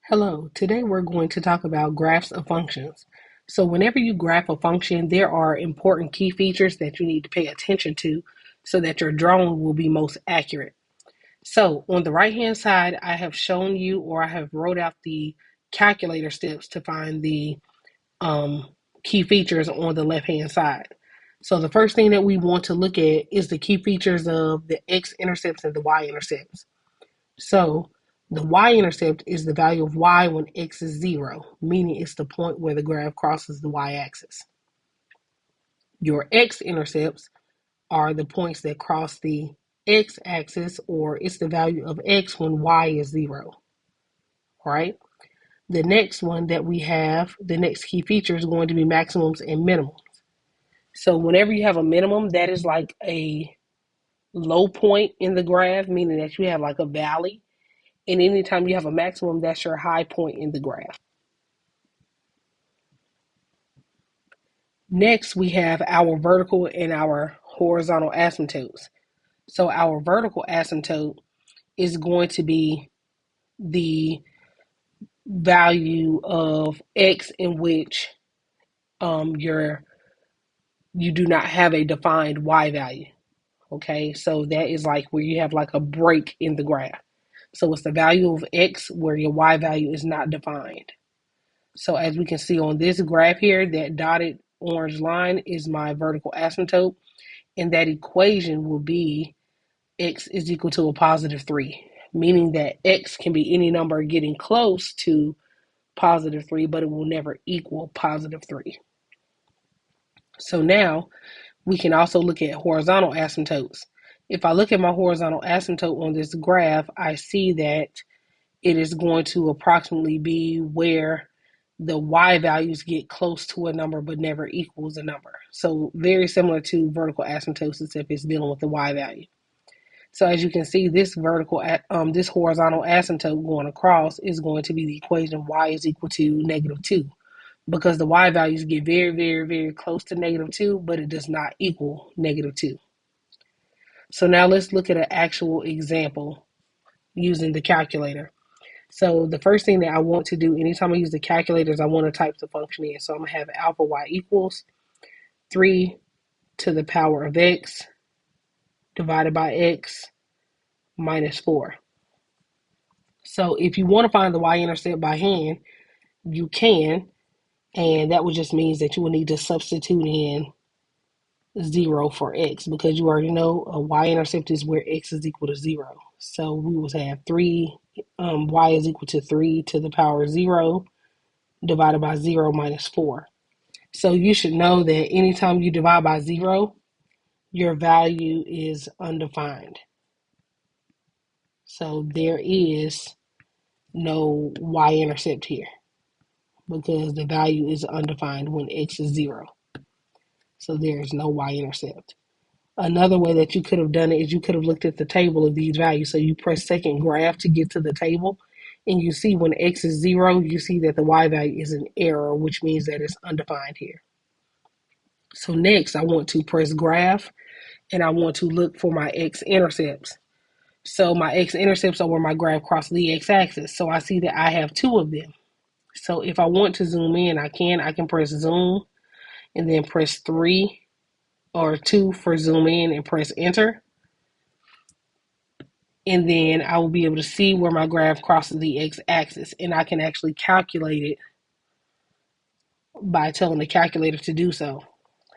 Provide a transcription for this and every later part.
Hello, today we're going to talk about graphs of functions. So whenever you graph a function, there are important key features that you need to pay attention to so that your drawing will be most accurate. So on the right-hand side, I have shown you, or I have wrote out the calculator steps to find the um, key features on the left-hand side. So the first thing that we want to look at is the key features of the x-intercepts and the y-intercepts. So the y-intercept is the value of y when x is 0, meaning it's the point where the graph crosses the y-axis. Your x-intercepts are the points that cross the x-axis, or it's the value of x when y is 0, right? The next one that we have, the next key feature is going to be maximums and minimums. So whenever you have a minimum, that is like a low point in the graph, meaning that you have like a valley. And anytime you have a maximum, that's your high point in the graph. Next, we have our vertical and our horizontal asymptotes. So our vertical asymptote is going to be the value of x in which you do not have a defined y value. Okay, so that is like where you have like a break in the graph. So it's the value of x where your y value is not defined. So as we can see on this graph here, that dotted orange line is my vertical asymptote, and that equation will be x is equal to a positive 3, meaning that x can be any number getting close to positive 3, but it will never equal positive 3. So now we can also look at horizontal asymptotes. If I look at my horizontal asymptote on this graph, I see that it is going to approximately be where the y values get close to a number but never equals a number. So very similar to vertical asymptosis if it's dealing with the y value. So as you can see, this horizontal asymptote going across is going to be the equation y is equal to negative 2, because the y values get very, very, very close to negative 2, but it does not equal negative 2. So now let's look at an actual example using the calculator. So the first thing that I want to do anytime I use the calculator is I want to type the function in. So I'm going to have alpha y equals 3 to the power of x divided by x minus 4. So if you want to find the y-intercept by hand, you can, and that would just means that you will need to substitute in 0 for x, because you already know a y-intercept is where x is equal to 0. So we would have 3, y is equal to 3 to the power of 0 divided by 0 minus 4. So you should know that anytime you divide by 0, your value is undefined. So there is no y-intercept here because the value is undefined when x is 0. So there is no y-intercept. Another way that you could have done it is you could have looked at the table of these values. So you press second graph to get to the table, and you see when x is 0, you see that the y value is an error, which means that it's undefined here. So next, I want to press graph, and I want to look for my x-intercepts. So my x-intercepts are where my graph crosses the x-axis. So I see that I have 2 of them. So if I want to zoom in, I can press zoom and then press 3 or 2 for zoom in and press enter. And then I will be able to see where my graph crosses the x-axis, and I can actually calculate it by telling the calculator to do so.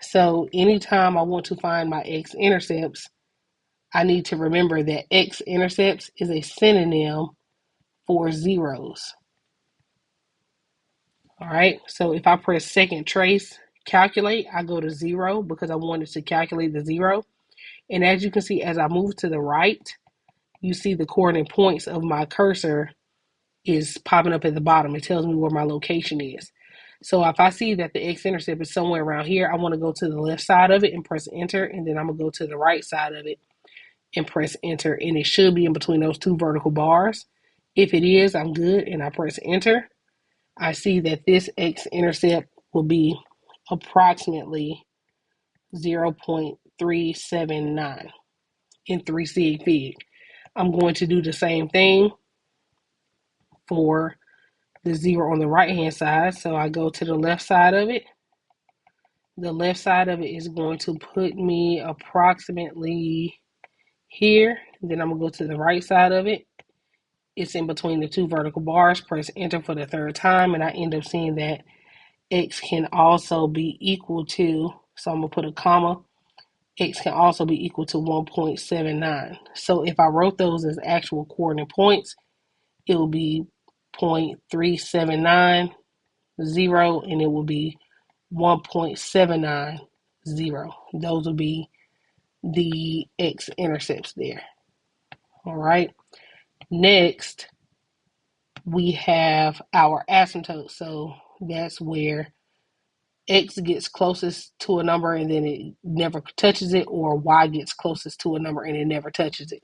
So anytime I want to find my x-intercepts, I need to remember that x-intercepts is a synonym for zeros. All right, so if I press second trace calculate, I go to 0 because I wanted to calculate the 0. And as you can see, as I move to the right, you see the coordinate points of my cursor is popping up at the bottom. It tells me where my location is. So if I see that the x-intercept is somewhere around here, I want to go to the left side of it and press enter, and then I'm going to go to the right side of it and press enter, and it should be in between those 2 vertical bars. If it is, I'm good, and I press enter. I see that this x-intercept will be approximately 0.379 in 3 sig fig. I'm going to do the same thing for the 0 on the right hand side. So I go to the left side of it. The left side of it is going to put me approximately here. Then I'm going to go to the right side of it. It's in between the two vertical bars. Press enter for the third time, and I end up seeing that x can also be equal to, so I'm going to put a comma, x can also be equal to 1.79. So if I wrote those as actual coordinate points, it will be 0.3790, and it will be 1.790. Those will be the x-intercepts there. All right. Next, we have our asymptote. So that's where x gets closest to a number and then it never touches it, or y gets closest to a number and it never touches it.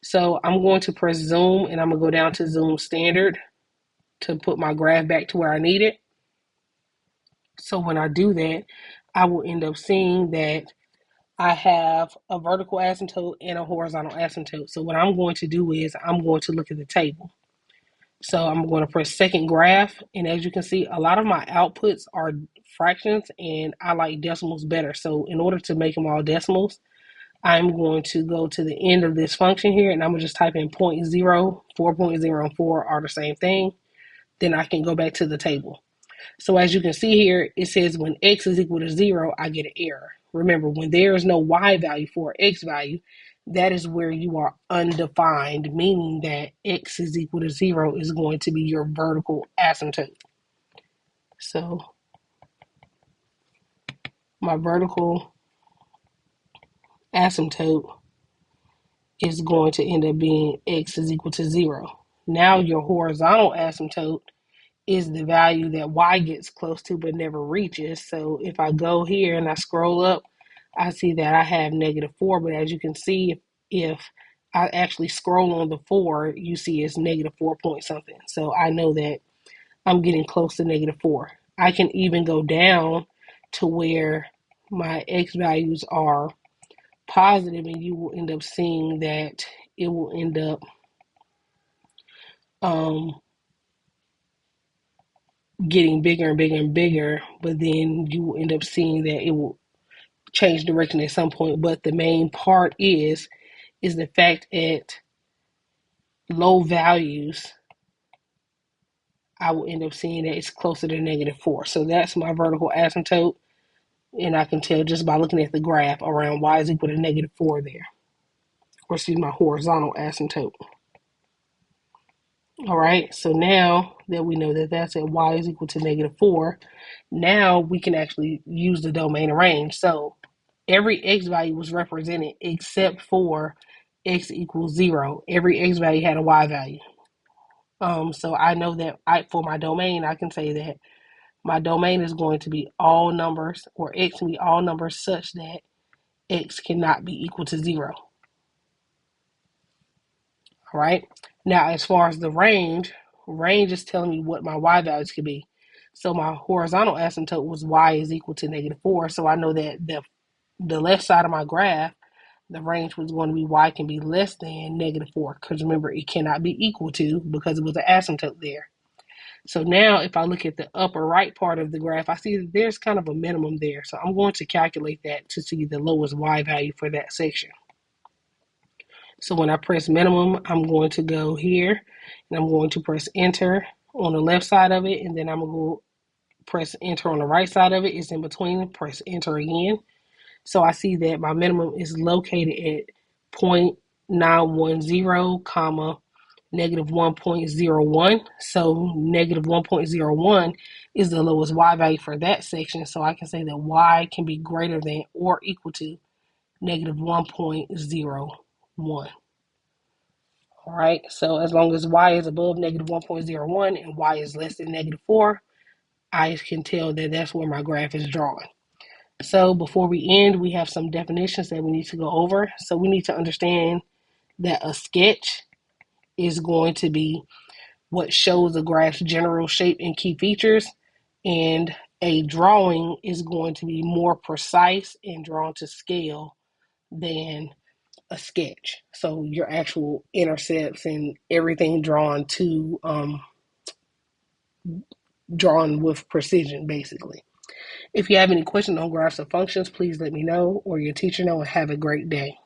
So I'm going to press zoom, and I'm going to go down to zoom standard to put my graph back to where I need it. So when I do that, I will end up seeing that I have a vertical asymptote and a horizontal asymptote. So what I'm going to do is I'm going to look at the table. So I'm going to press second graph, and as you can see, a lot of my outputs are fractions, and I like decimals better. So in order to make them all decimals, I'm going to go to the end of this function here, and I'm going to just type in 0.0, 4.0, and 4 are the same thing. Then I can go back to the table. So as you can see here, it says when x is equal to 0, I get an error. Remember, when there is no y value for x value, that is where you are undefined, meaning that x is equal to 0 is going to be your vertical asymptote. So my vertical asymptote is going to end up being x is equal to 0. Now your horizontal asymptote is the value that y gets close to but never reaches. So if I go here and I scroll up, I see that I have -4, but as you can see, if I actually scroll on the 4, you see it's -4 point something. So I know that I'm getting close to -4. I can even go down to where my x values are positive, and you will end up seeing that it will end up getting bigger and bigger and bigger, but then you will end up seeing that it will change direction at some point. But the main part is the fact at low values, I will end up seeing that it's closer to -4. So that's my vertical asymptote, and I can tell just by looking at the graph around y is equal to -4 there, or excuse my horizontal asymptote. All right, so now that we know that that's at y is equal to -4, now we can actually use the domain of range. So every x value was represented except for x equals 0. Every x value had a y value. So I know that for my domain, I can say that my domain is going to be all numbers, or x can be all numbers such that x cannot be equal to 0. All right. Now, as far as the range is telling me what my y values could be. So my horizontal asymptote was y is equal to -4. So I know that the left side of my graph, the range was going to be y can be less than -4, because remember, it cannot be equal to, because it was an asymptote there. So now if I look at the upper right part of the graph, I see that there's kind of a minimum there. So I'm going to calculate that to see the lowest y value for that section. So when I press minimum, I'm going to go here, and I'm going to press enter on the left side of it, and then I'm going to press enter on the right side of it. It's in between, press enter again. So I see that my minimum is located at 0.910, comma, -1.01. So -1.01 is the lowest y value for that section. So I can say that y can be greater than or equal to -1.01. All right, so as long as y is above -1.01 and y is less than -4, I can tell that that's where my graph is drawn. So before we end, we have some definitions that we need to go over. So we need to understand that a sketch is going to be what shows the graph's general shape and key features, and a drawing is going to be more precise and drawn to scale than a sketch. So your actual intercepts and everything drawn to drawn with precision, basically. If you have any questions on graphs or functions, please let me know or your teacher know, and have a great day.